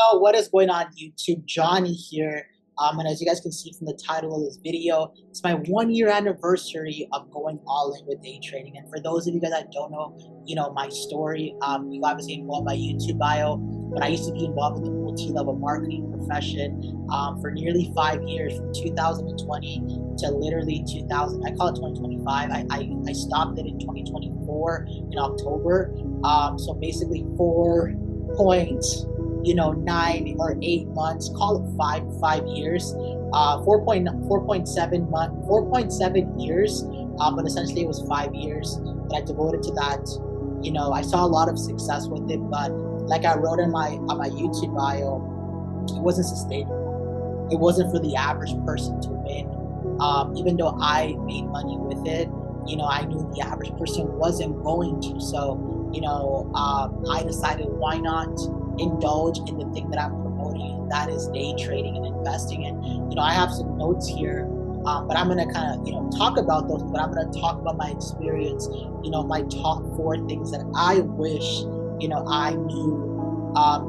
Oh, what is going on YouTube? Johnny here. And as you guys can see from the title of this video, it's my 1 year anniversary of going all in with day trading. And for those of you guys that don't know, my story, you obviously involved my YouTube bio, but I used to be involved in the multi-level marketing profession for nearly 5 years, from 2020 to literally 2000. I call it 2025. I stopped it in 2024 in October. So basically 9 or 8 months, call it five years, 4.7 years, but essentially it was 5 years that I devoted to that. I saw a lot of success with it, but like I wrote in my YouTube bio, it wasn't sustainable. It wasn't for the average person to win. Even though I made money with it, I knew the average person wasn't going to. So, I decided, why not indulge in the thing that I'm promoting, and that is day trading and investing. And I have some notes here, but I'm gonna kind of talk about those. But I'm gonna talk about my experience. My top 4 things that I wish I knew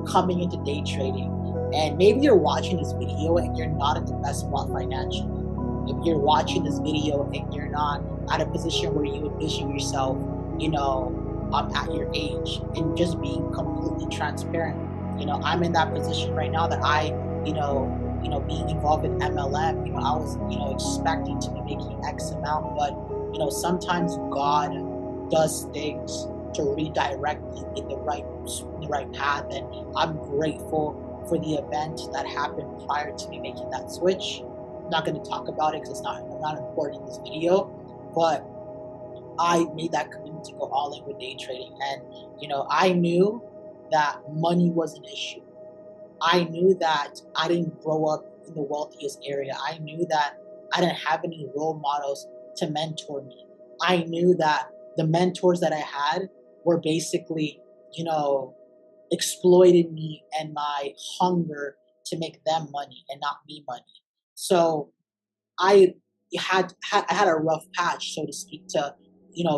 coming into day trading. And maybe you're watching this video and you're not at the best spot financially. If you're watching this video and you're not at a position where you envision yourself, at your age, and just being completely transparent. I'm in that position right now that being involved in MLM, I was, expecting to be making X amount, but, sometimes God does things to redirect me in the right path. And I'm grateful for the event that happened prior to me making that switch. I'm not going to talk about it because it's not important in this video, but I made that commitment to go all in with day trading. And, I knew that money was an issue. I knew that I didn't grow up in the wealthiest area. I knew that I didn't have any role models to mentor me. I knew that the mentors that I had were basically, exploited me and my hunger to make them money and not me money. So I had a rough patch, so to speak, to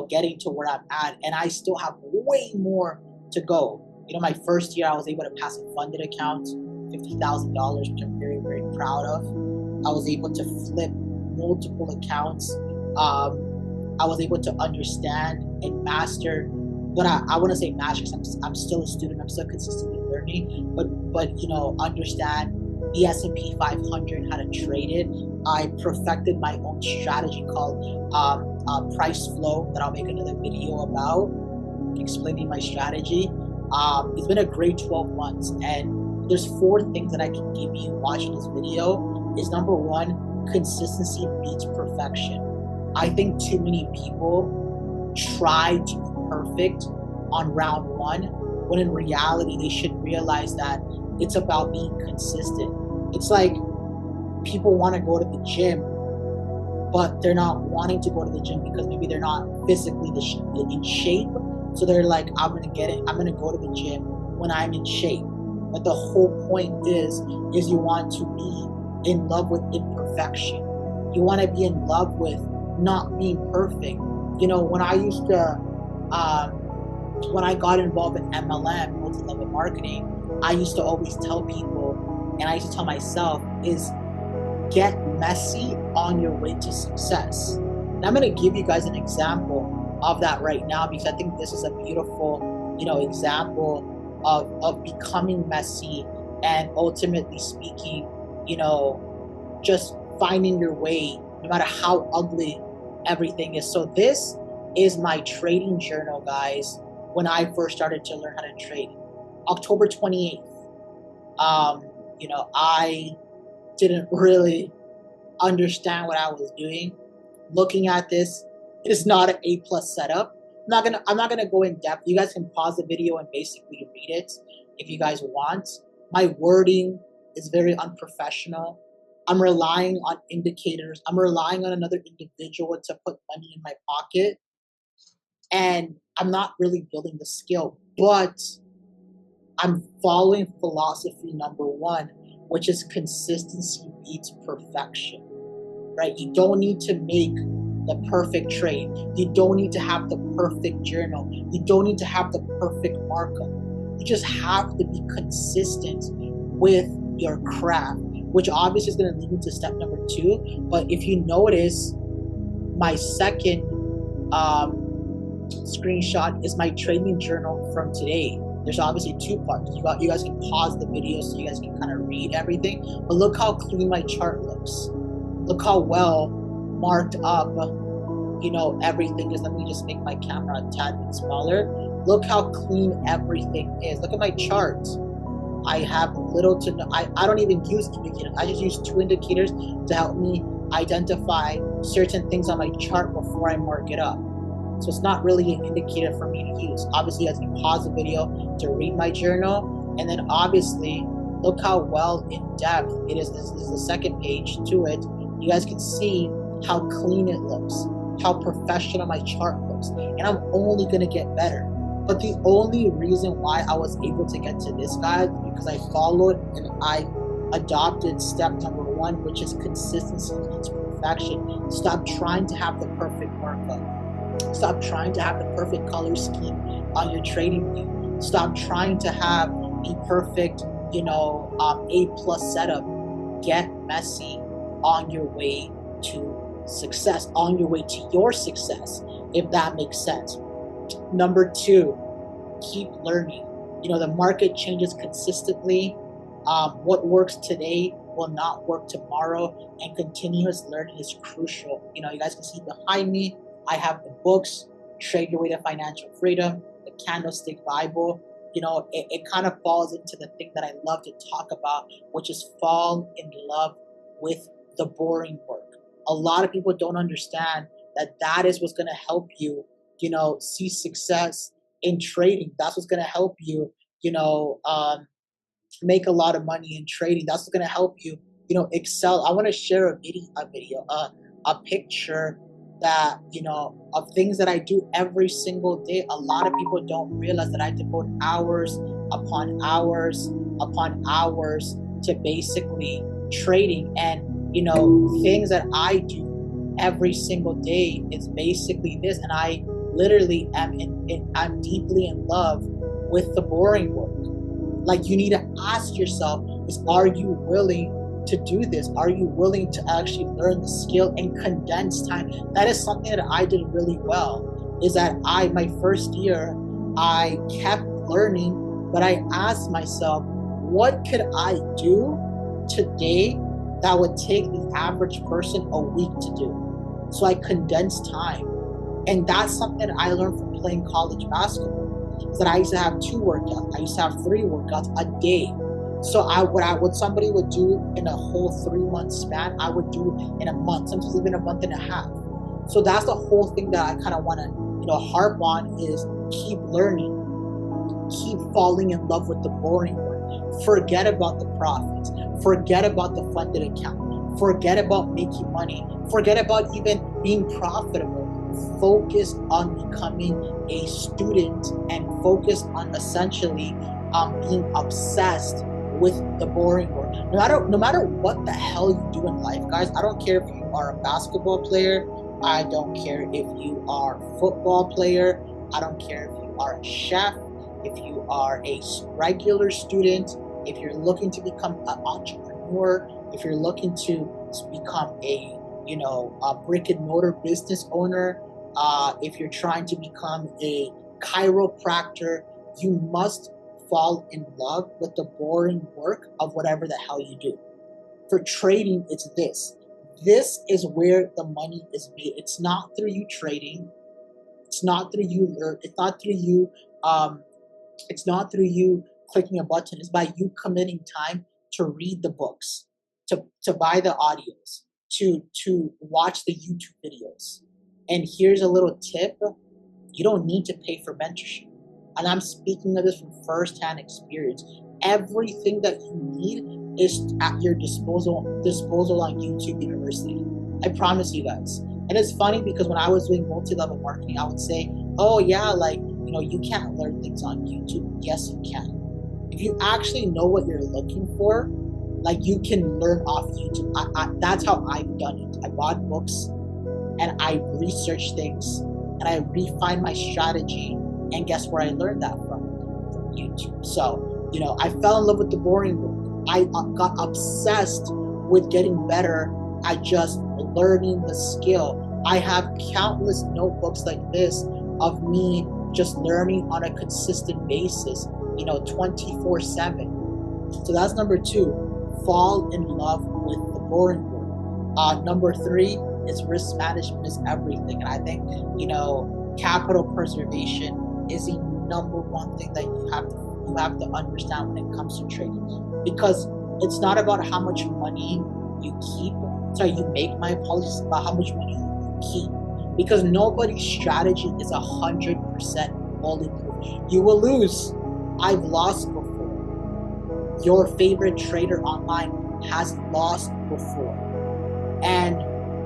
getting to where I'm at, and I still have way more to go. My first year I was able to pass a funded account, $50,000, which I'm very, very proud of. I was able to flip multiple accounts. I was able to understand and master. But I want to say master because I'm still a student. I'm still consistently learning. But understand the S&P 500, how to trade it. I perfected my own strategy called price flow that I'll make another video about, explaining my strategy. It's been a great 12 months, and there's 4 things that I can give you watching this video. Is number 1, consistency beats perfection. I think too many people try to be perfect on round 1, when in reality they should realize that it's about being consistent. It's like people want to go to the gym, but they're not wanting to go to the gym because maybe they're not physically in shape. So they're like, I'm gonna go to the gym when I'm in shape. But the whole point is you want to be in love with imperfection. You want to be in love with not being perfect. When I used to, when I got involved in MLM, multi-level marketing, I used to always tell people, and I used to tell myself, is get messy on your way to success. And I'm going to give you guys an example of that right now, because I think this is a beautiful, example of becoming messy and ultimately speaking, just finding your way no matter how ugly everything is. So this is my trading journal, guys, when I first started to learn how to trade. October 28th. I didn't really understand what I was doing. Looking at this, it is not an A+ setup. I'm not gonna go in depth. You guys can pause the video and basically read it if you guys want. My wording is very unprofessional. I'm relying on indicators. I'm relying on another individual to put money in my pocket, and I'm not really building the skill, but I'm following philosophy number 1, which is consistency beats perfection, right? You don't need to make the perfect trade. You don't need to have the perfect journal. You don't need to have the perfect markup. You just have to be consistent with your craft, which obviously is going to lead me to step number 2. But if you notice, my second screenshot is my trading journal from today. There's obviously 2 parts. You guys can pause the video so you guys can kind of read everything. But look how clean my chart looks. Look how well marked up, everything is. Let me just make my camera a tad bit smaller. Look how clean everything is. Look at my chart. I have little to no, I don't even use indicators. I just use 2 indicators to help me identify certain things on my chart before I mark it up. So it's not really an indicator for me to use. Obviously, you guys can pause the video to read my journal. And then obviously, look how well in depth it is. This is the second page to it. You guys can see how clean it looks, how professional my chart looks. And I'm only going to get better. But the only reason why I was able to get to this, guys, because I followed and I adopted step number 1, which is consistency leads to perfection. Stop trying to have the perfect markup. Stop trying to have the perfect color scheme on your trading view. Stop trying to have the perfect, A+ setup. Get messy on your way to success, on your way to your success, if that makes sense. Number 2, keep learning. The market changes consistently. What works today will not work tomorrow, and continuous learning is crucial. You guys can see behind me, I have the books, Trade Your Way to Financial Freedom, the Candlestick Bible. It kind of falls into the thing that I love to talk about, which is fall in love with the boring work. A lot of people don't understand that is what's going to help you, see success in trading. That's what's going to help you, make a lot of money in trading. That's what's going to help you, excel. I want to share a picture that, of things that I do every single day. A lot of people don't realize that I devote hours upon hours upon hours to basically trading. And, things that I do every single day is basically this. And I literally I'm deeply in love with the boring work. Like, you need to ask yourself, are you willing to do this? Are you willing to actually learn the skill in condensed time? That is something that I did really well, is that my first year, I kept learning, but I asked myself, what could I do today that would take the average person a week to do? So I condensed time. And that's something that I learned from playing college basketball, is that I used to have 2 workouts. I used to have 3 workouts a day. So what somebody would do in a whole 3-month span, I would do in a month, sometimes even a month and a half. So that's the whole thing that I kind of want to, harp on, is keep learning, keep falling in love with the boring work. Forget about the profits. Forget about the funded account. Forget about making money. Forget about even being profitable. Focus on becoming a student and focus on essentially being obsessed with the boring work. No matter what the hell you do in life, guys, I don't care if you are a basketball player. I don't care if you are a football player. I don't care if you are a chef, if you are a regular student, if you're looking to become an entrepreneur, if you're looking to become a brick and mortar business owner, if you're trying to become a chiropractor, you must fall in love with the boring work of whatever the hell you do. For trading, it's this. This is where the money is made. It's not through you trading. It's not through you learn. It's not through you. It's not through you clicking a button. It's by you committing time to read the books, to buy the audios, to watch the YouTube videos. And here's a little tip: you don't need to pay for mentorship. And I'm speaking of this from first-hand experience. Everything that you need is at your disposal on YouTube University. I promise you guys. And it's funny because when I was doing multi-level marketing, I would say, oh yeah, you can't learn things on YouTube. Yes, you can. If you actually know what you're looking for, you can learn off YouTube. That's how I've done it. I bought books and I researched things and I refined my strategy. And guess where I learned that from? From YouTube. So, I fell in love with the boring work. I got obsessed with getting better at just learning the skill. I have countless notebooks like this of me just learning on a consistent basis, 24/7. So that's number two. Fall in love with the boring work. Number three is risk management is everything. And I think, capital preservation is the number one thing that you have to understand when it comes to trading. Because it's not about how much money you make, my apologies, about how much money you keep. Because nobody's strategy is 100% bulletproof. You will lose. I've lost before. Your favorite trader online has lost before. And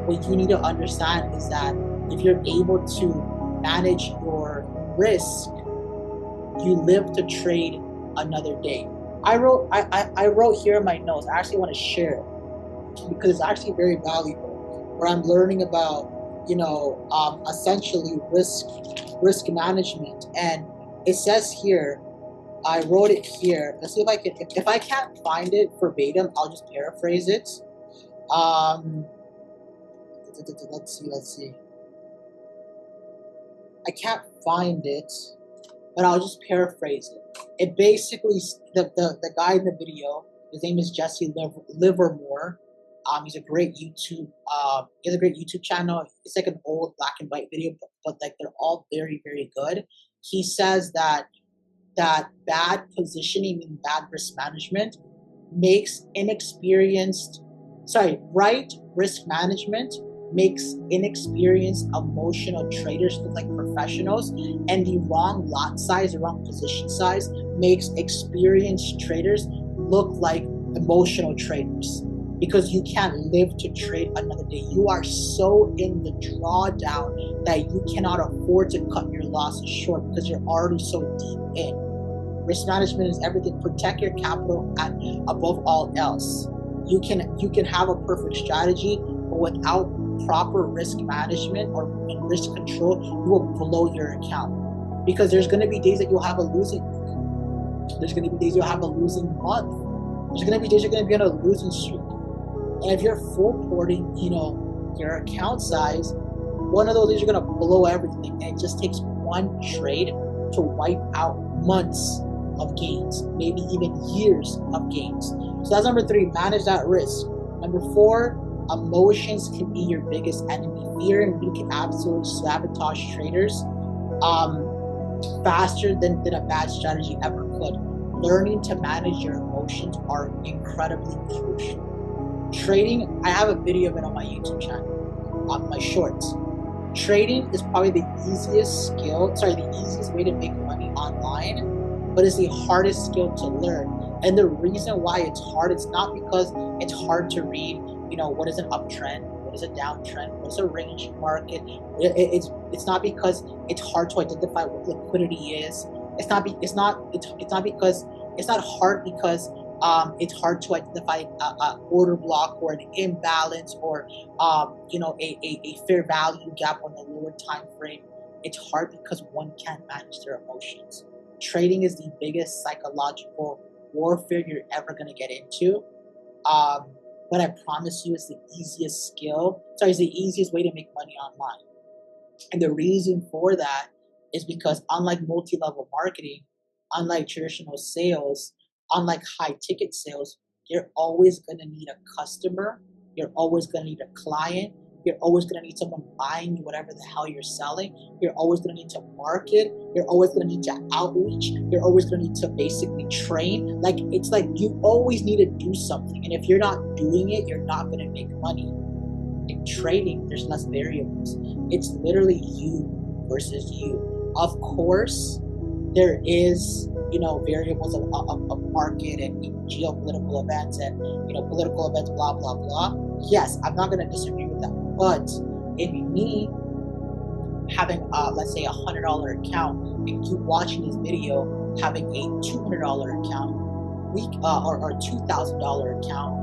what you need to understand is that if you're able to manage your risk, you live to trade another day. I wrote here in my notes. I actually want to share it because it's actually very valuable. Where I'm learning about, essentially risk management, and it says here. I wrote it here. Let's see if I can. If I can't find it verbatim, I'll just paraphrase it. Let's see. I can't find it, but I'll just paraphrase it. It basically, the guy in the video, his name is Jesse Livermore. He's a great YouTube. He has a great YouTube channel. It's like an old black and white video, but like they're all very, very good. He says that bad positioning and bad risk management makes right risk management makes inexperienced emotional traders look like professionals, and the wrong lot size, the wrong position size makes experienced traders look like emotional traders, because you can't live to trade another day. You are so in the drawdown that you cannot afford to cut your losses short because you're already so deep in. Risk management is everything. Protect your capital above all else. You can have a perfect strategy, but without proper risk management or risk control, you will blow your account. Because there's going to be days that you'll have a losing week. There's going to be days you'll have a losing month. There's going to be days you're going to be on a losing streak. And if you're full porting, your account size, one of those days you're going to blow everything. And it just takes one trade to wipe out months of gains, maybe even years of gains. So that's number three, manage that risk. Number four, emotions can be your biggest enemy. Fear and greed can absolutely sabotage traders faster than a bad strategy ever could. Learning to manage your emotions are incredibly crucial. Trading, I have a video of it on my YouTube channel, on my shorts. Trading is probably the easiest way to make money online, but it's the hardest skill to learn. And the reason why it's hard, it's not because it's hard to read, what is an uptrend, what is a downtrend, what is a range market. It's not because it's hard to identify what liquidity is. It's not hard because it's hard to identify a order block or an imbalance or a fair value gap on the lower time frame. It's hard because one can't manage their emotions. Trading is the biggest psychological warfare you're ever going to get into. But I promise you, it's the easiest way to make money online. And the reason for that is because unlike multi-level marketing, unlike traditional sales, unlike high-ticket sales, you're always going to need a customer. You're always going to need a client. You're always going to need someone buying you whatever the hell you're selling. You're always going to need to market. You're always going to need to outreach. You're always going to need to basically train. It's like you always need to do something. And if you're not doing it, you're not going to make money. In trading, there's less variables. It's literally you versus you. Of course, there is variables of market and geopolitical events and political events, blah blah blah. Yes, I'm not going to disagree with that. But in me having let's say $100 account and you watching this video having a $200 account, or $2,000 account,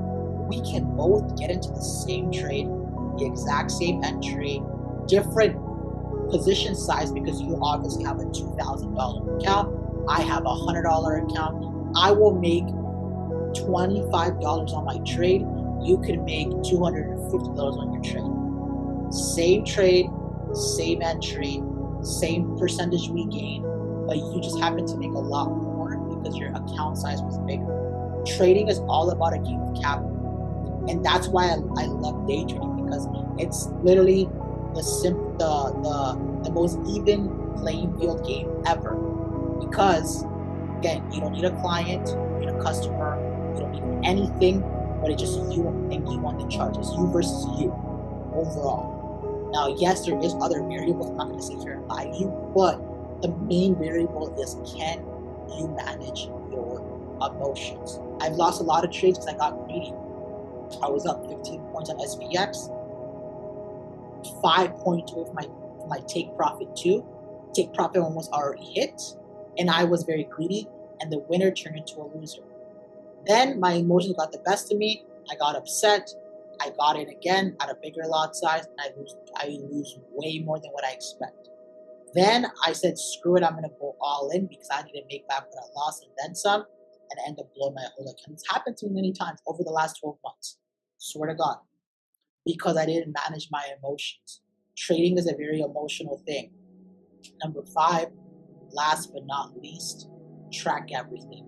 we can both get into the same trade, the exact same entry, different position size, because you obviously have a $2,000 account. I have a $100 account. I will make $25 on my trade, you can make $250 on your trade. Same trade, same entry, same percentage we gain, but you just happen to make a lot more because your account size was bigger. Trading is all about a game of capital, and that's why I love day trading, because it's literally the most even playing field game ever. Because again, you don't need a client, you don't need a customer, you don't need anything, but it's just you and you on the chart. It's you versus you overall. Now, yes, there is other variables. I'm not going to sit here and lie to you, but the main variable is, can you manage your emotions? I've lost a lot of trades because I got greedy. I was up 15 points on SPX, 5 points away from my take profit 2. Take profit almost already hit, and I was very greedy, and the winner turned into a loser. Then my emotions got the best of me. I got upset. I got in again at a bigger lot size, and I lose way more than what I expect. Then I said, screw it, I'm going to go all in because I need to make back what I lost and then some, and end up blowing my whole account. It's happened to me many times over the last 12 months. Swear to God. Because I didn't manage my emotions. Trading is a very emotional thing. Number 5, last but not least, track everything.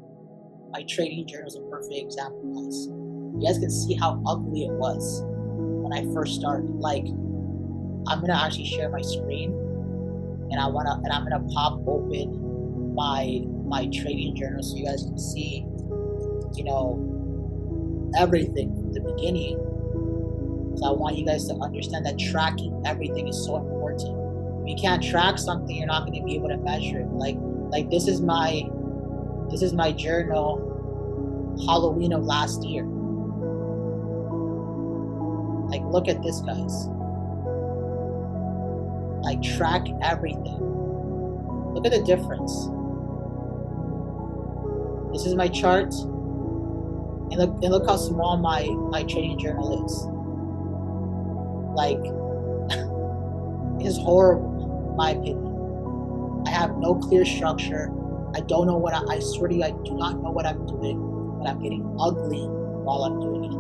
My trading journal is a perfect example, guys. You guys can see how ugly it was when I first started. Like, I'm gonna actually share my screen, and I'm gonna pop open my trading journal so you guys can see, everything from the beginning. So I want you guys to understand that tracking everything is so important. If you can't track something, you're not going to be able to measure it. Like this is my journal, Halloween of last year. Like, look at this, guys. Like, track everything. Look at the difference. This is my chart, and look how small my trading journal is. Like, it's horrible, in my opinion. I have no clear structure. I don't know I swear to you, I do not know what I'm doing, but I'm getting ugly while I'm doing it.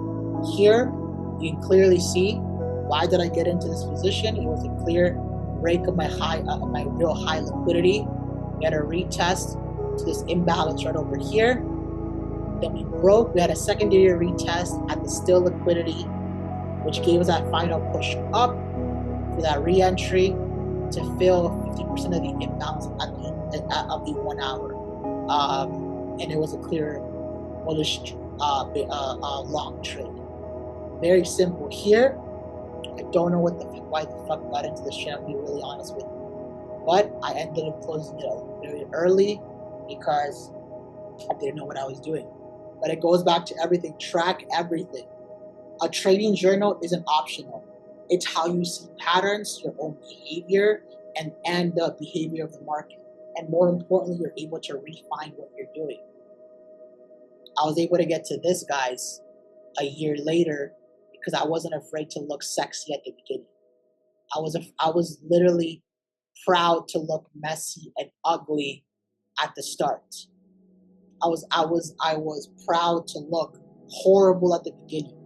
Here, you can clearly see, why did I get into this position? It was a clear break of my real high liquidity. We had a retest to this imbalance right over here. Then we broke. We had a secondary retest at the still liquidity, which gave us that final push up for that re-entry to fill 50% of the imbalance of the 1 hour. And it was a clear bullish long trade. Very simple here. I don't know why the fuck I got into this trade, I'll be really honest with you. But I ended up closing it out very early because I didn't know what I was doing. But it goes back to everything. Track everything. A trading journal isn't optional. It's how you see patterns, your own behavior, and the behavior of the market. And more importantly, you're able to refine what you're doing. I was able to get to this, guys, a year later because I wasn't afraid to look sexy at the beginning. I was literally proud to look messy and ugly at the start. I was proud to look horrible at the beginning.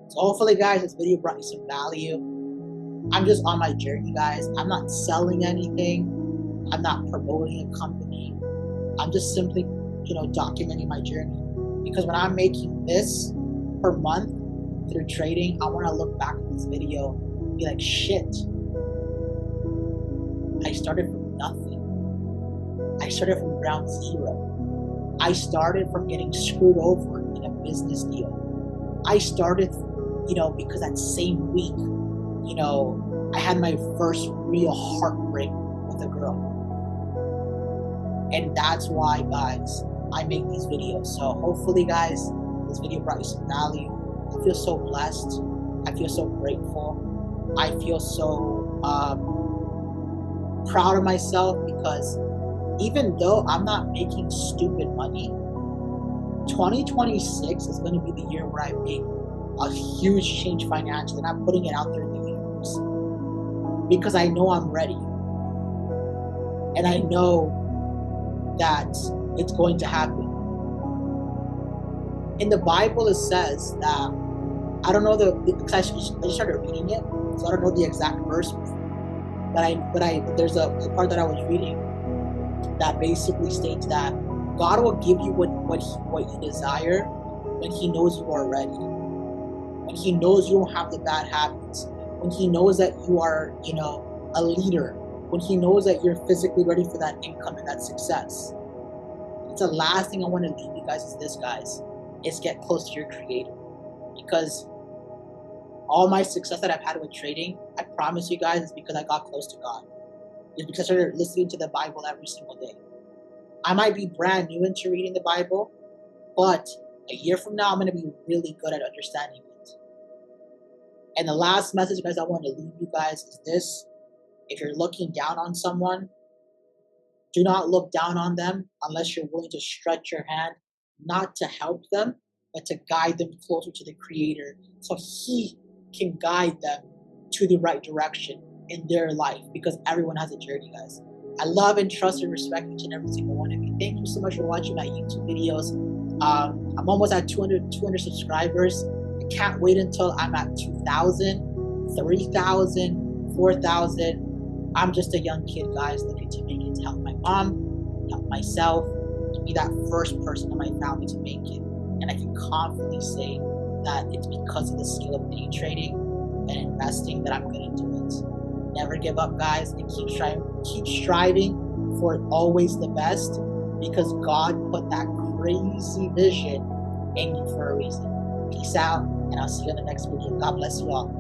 So hopefully, guys, this video brought you some value. I'm just on my journey, guys. I'm not selling anything. I'm not promoting a company. I'm just simply, documenting my journey. Because when I'm making this per month through trading, I want to look back at this video and be like, shit. I started from nothing. I started from ground zero. I started from getting screwed over in a business deal. I started, because that same week, I had my first real heartbreak with a girl. And that's why, guys, I make these videos. So hopefully, guys, this video brought you some value. I feel so blessed. I feel so grateful. I feel so proud of myself because even though I'm not making stupid money, 2026 is going to be the year where I make a huge change financially, and I'm putting it out there in the universe because I know I'm ready, and I know that it's going to happen. In the Bible, it says that, I don't know because I just started reading it, so I don't know the exact verse, but there's a part that I was reading that basically states that God will give you what you desire when He knows you are ready, when He knows you don't have the bad habits, when He knows that you are, a leader, when He knows that you're physically ready for that income and that success. It's the last thing I want to leave you guys is this, guys. Is get close to your Creator, because all my success that I've had with trading, I promise you guys, is because I got close to God. It's because I started listening to the Bible every single day. I might be brand new into reading the Bible, but a year from now, I'm going to be really good at understanding it. And the last message, guys, I want to leave you guys is this. If you're looking down on someone, do not look down on them unless you're willing to stretch your hand, not to help them, but to guide them closer to the Creator so He can guide them to the right direction in their life, because everyone has a journey, guys. I love and trust and respect each and every single one of you. Thank you so much for watching my YouTube videos. I'm almost at 200 subscribers. I can't wait until I'm at 2,000, 3,000, 4,000. I'm just a young kid, guys, looking to make it, to help my mom, help myself, and be that first person in my family to make it. And I can confidently say that it's because of the skill of day trading and investing that I'm going to do it. Never give up, guys, and keep striving for always the best, because God put that crazy vision in you for a reason. Peace out, and I'll see you in the next video. God bless you all.